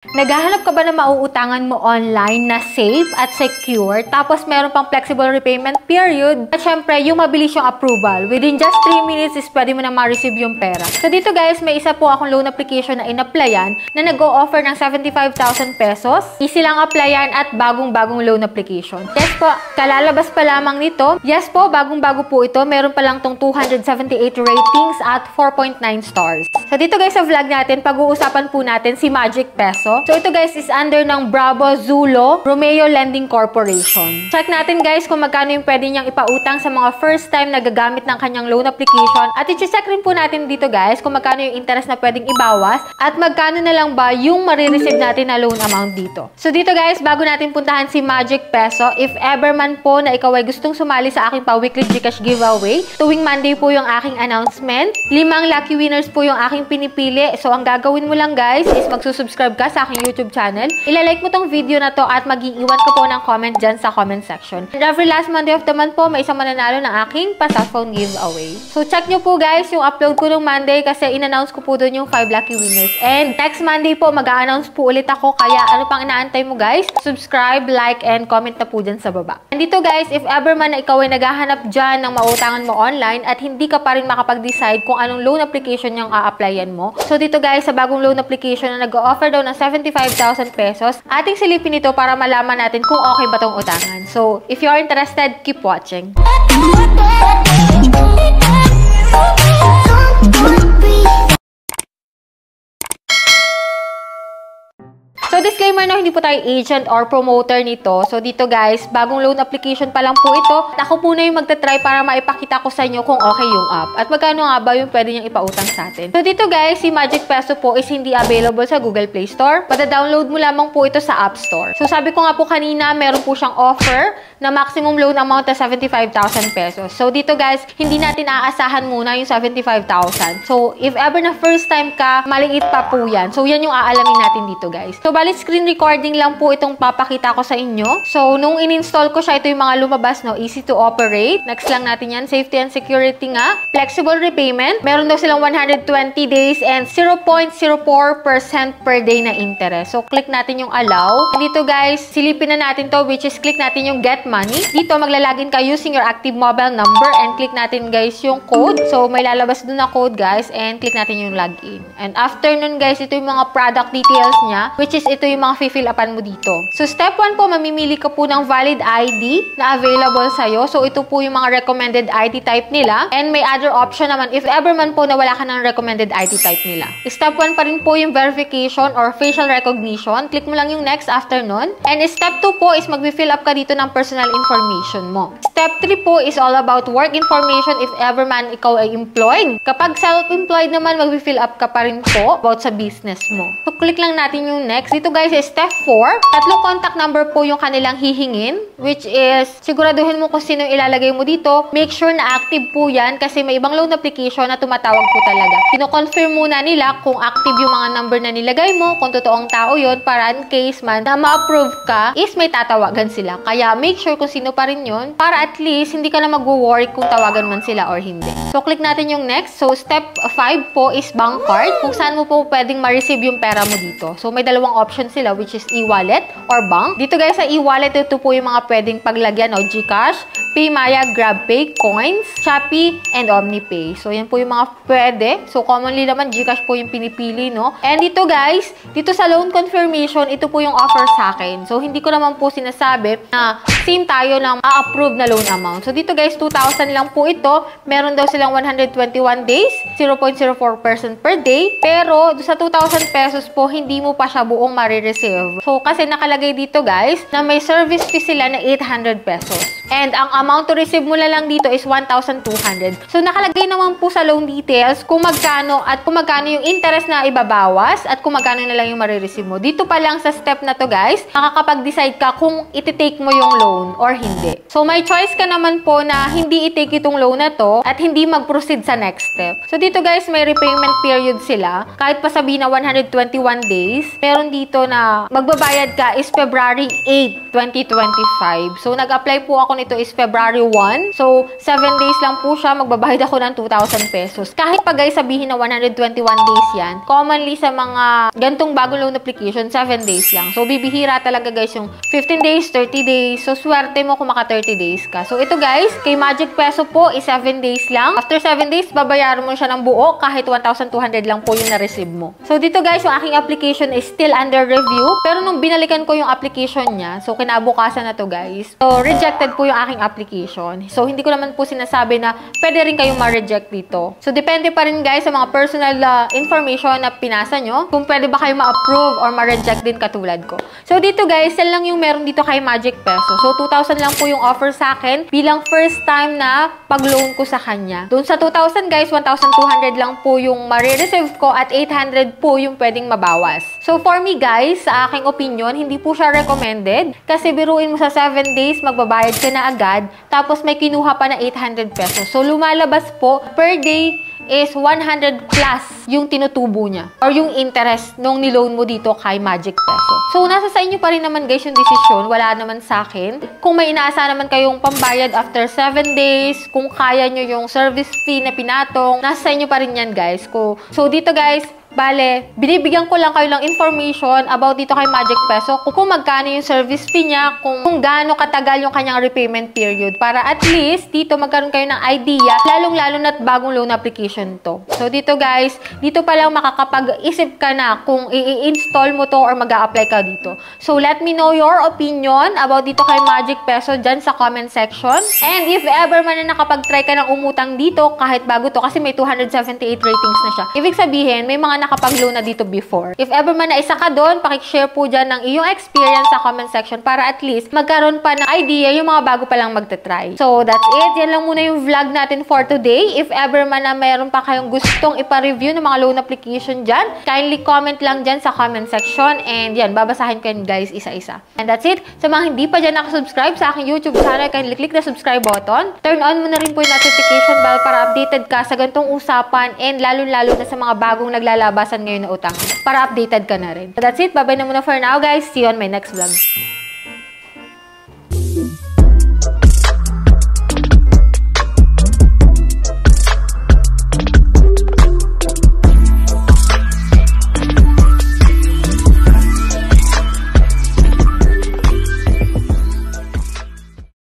Naghahanap ka ba na mauutangan mo online na safe at secure, tapos meron pang flexible repayment period, at syempre, yung mabilis yung approval. Within just 3 minutes is pwede mo na ma-receive yung pera. So dito guys, may isa po akong loan application na in-applyan na nag-o-offer ng 75,000 pesos. Easy lang applyan at bagong-bagong loan application. Yes po, kalalabas pa lamang nito. Yes po, bagong-bago po ito. Meron pa lang tong 278 ratings at 4.9 stars. So dito guys, sa vlog natin, pag-uusapan po natin si Magic Peso. So ito guys is under ng Bravo Zulo Romeo Lending Corporation. Check natin guys kung magkano yung pwede niyang ipautang sa mga first time na gagamit ng kanyang loan application. At i-check rin po natin dito guys kung magkano yung interest na pwedeng ibawas at magkano na lang ba yung marireceive natin na loan amount dito. So dito guys, bago natin puntahan si Magic Peso, if ever man po na ikaw ay gustong sumali sa aking pa-weekly Gcash giveaway, tuwing Monday po yung aking announcement. 5 lucky winners po yung aking pinipili. So ang gagawin mo lang guys is magsusubscribe ka sa aking YouTube channel. Ilalike mo tong video na to at mag-iiwan ka po ng comment dyan sa comment section. And every last Monday of the month po, may isang mananalo ng aking pa-cellphone giveaway. So check nyo po guys yung upload ko ng Monday kasi in-announce ko po doon yung 5 lucky winners. And next Monday po, mag-a-announce po ulit ako. Kaya ano pang inaantay mo guys? Subscribe, like, and comment na po dyan sa baba. And dito guys, if ever man na ikaw ay naghahanap dyan ng mautangan mo online at hindi ka pa rin makapag-decide kung anong loan application yung a-applyan mo. So dito guys, sa bagong loan application na nag-o-offer daw ng 75,000 pesos, ating silipin ito para malaman natin kung okay ba tong utangan. So, if you are interested, keep watching. So, disclaimer na hindi po tayo agent or promoter nito. So, dito guys, bagong loan application pa lang po ito. Ako po na yung magta-try para maipakita ko sa inyo kung okay yung app. At magkano nga ba yung pwede niyang ipautang sa atin. So, dito guys, si Magic Peso po is hindi available sa Google Play Store. Mada-download mo lamang po ito sa App Store. So, sabi ko nga po kanina, meron po siyang offer na maximum loan amount na 75,000 pesos. So, dito guys, hindi natin aasahan muna yung 75,000. So, if ever na first time ka, maliit pa po yan. So, yan yung aalamin natin dito guys. So, bali screen recording lang po itong papakita ko sa inyo. So, nung in-install ko siya, ito yung mga lumabas, no? Easy to operate. Next lang natin yan. Safety and security nga. Flexible repayment. Meron daw silang 120 days and 0.04% per day na interest. So, click natin yung allow. And dito guys, silipin na natin to, which is click natin yung get money. Dito, maglalagin ka using your active mobile number and click natin guys yung code. So, may lalabas dun na code guys and click natin yung login. And after nun guys, ito yung mga product details niya, which is ito yung mga fill upan mo dito. So, step 1 po, mamimili ka po ng valid ID na available sa'yo. So, ito po yung mga recommended ID type nila. And may other option naman, if ever man po na wala ka ng recommended ID type nila. Step 1 pa rin po yung verification or facial recognition. Click mo lang yung next after nun. And step 2 po is mag-fill up ka dito ng personal information mo. Step 3 po is all about work information if ever man ikaw ay employed. Kapag self-employed naman, mag-fill up ka pa rin po about sa business mo. So, click lang natin yung next. Dito guys is step 4. Tatlong contact number po yung kanilang hihingin, which is siguraduhin mo kung sino ilalagay mo dito. Make sure na active po yan kasi may ibang loan application na tumatawag po talaga. Kino-confirm muna nila kung active yung mga number na nilagay mo, kung totoong tao yun, para in case man na ma-approve ka, is may tatawagan sila. Kaya make sure kung sino pa rin yun, para at least hindi ka na mag-worry kung tawagan man sila or hindi. So, click natin yung next. So, step 5 po is bank card, kung saan mo po pwedeng ma-receive yung pera mo dito. So, may dalawang option sila, which is e-wallet or bank. Dito guys, sa e-wallet, ito po yung mga pwedeng paglagyan, no? Gcash, PayMaya, GrabPay, Coins, Shopee, and OmniPay. So, yan po yung mga pwede. So, commonly naman, Gcash po yung pinipili, no? And dito guys, dito sa loan confirmation, ito po yung offer sa akin. So, hindi ko naman po sinasabi na same tayo ng a-approve na loan amount. So, dito guys, 2,000 lang po ito. Meron daw silang 121 days, 0.04% per day. Pero, sa 2,000 pesos po, hindi mo pa siya buong marireceive. So, kasi nakalagay dito guys, na may service fee sila na 800 pesos. And ang amount to receive mo lang dito is 1,200. So, nakalagay naman po sa loan details kung magkano at kung magkano yung interest na ibabawas at kung magkano na lang yung marireceive mo. Dito pa lang sa step na to guys, makakapag-decide ka kung iti-take mo yung loan or hindi. So, may choice ka naman po na hindi i-take itong loan na to at hindi mag-proceed sa next step. So, dito guys, may repayment period sila. Kahit pa sabihin na 121 days, meron dito na magbabayad ka is February 8, 2025. So, nag-apply po ako nito is February 1. So, 7 days lang po siya. Magbabayad ako ng 2,000 pesos. Kahit pa guys, sabihin na 121 days yan, commonly sa mga gantong bagong loan application, 7 days lang. So, bibihira talaga guys yung 15 days, 30 days. So, swerte mo kung maka 30 days ka. So, ito guys, kay Magic Peso po is 7 days lang. After 7 days, babayaran mo siya ng buo kahit 1,200 lang po yung na-receive mo. So, dito guys, yung aking application is still under review. Pero nung binalikan ko yung application niya, so, kinabukasan na to guys. So, rejected po yung aking application. So, hindi ko naman po sinasabi na pwede rin kayong ma-reject dito. So, depende pa rin guys sa mga personal information na pinasa nyo kung pwede ba kayo ma-approve or ma-reject din katulad ko. So, dito guys, yan lang yung meron dito kay Magic Peso. So, 2,000 lang po yung offer sa akin bilang first time na pag-loan ko sa kanya. Doon sa 2,000 guys, 1,200 lang po yung ma-receive ko at 800 po yung pwedeng mabawas. So, for me guys, sa aking opinion, hindi po siya recommended kasi biruin mo sa 7 days, magbabayad ka na agad, tapos may kinuha pa na 800 pesos. So, lumalabas po, per day is 100 plus yung tinutubo niya or yung interest nung niloan mo dito kay Magic Peso. So, nasa sa inyo pa rin naman guys yung desisyon. Wala naman sa akin. Kung may inaasa naman kayong pambayad after 7 days, kung kaya nyo yung service fee na pinatong, nasa sa inyo pa rin yan guys. So, dito guys, bale, binibigyan ko lang kayo ng information about dito kay Magic Peso kung magkano yung service fee niya, kung gaano katagal yung kanyang repayment period para at least dito magkaroon kayo ng idea, lalong-lalo na't bagong loan application to. So dito guys, dito pa lang makakapag-isip ka na kung i-install mo to or mag-a-apply ka dito. So let me know your opinion about dito kay Magic Peso dyan sa comment section. And if ever man na nakapag-try ka ng umutang dito kahit bago to kasi may 278 ratings na siya. Ibig sabihin, may mga nakapag-loan na dito before. If ever man na isa ka doon, pakishare po dyan ng iyong experience sa comment section para at least magkaroon pa ng idea yung mga bago pa lang magta-try. So, that's it. Yan lang muna yung vlog natin for today. If ever man na mayroon pa kayong gustong ipa-review ng mga loan application dyan, kindly comment lang dyan sa comment section and yan, babasahin ko yun guys isa-isa. And that's it. Sa mga hindi pa dyan nakasubscribe sa aking YouTube channel, kindly click the subscribe button. Turn on mo na rin po yung notification bell para updated ka sa ganitong usapan and lalo-lalo na sa mga bagong naglalabasan ngayon na utang para updated ka na rin. So that's it. Bye-bye na muna for now guys. See you on my next vlog.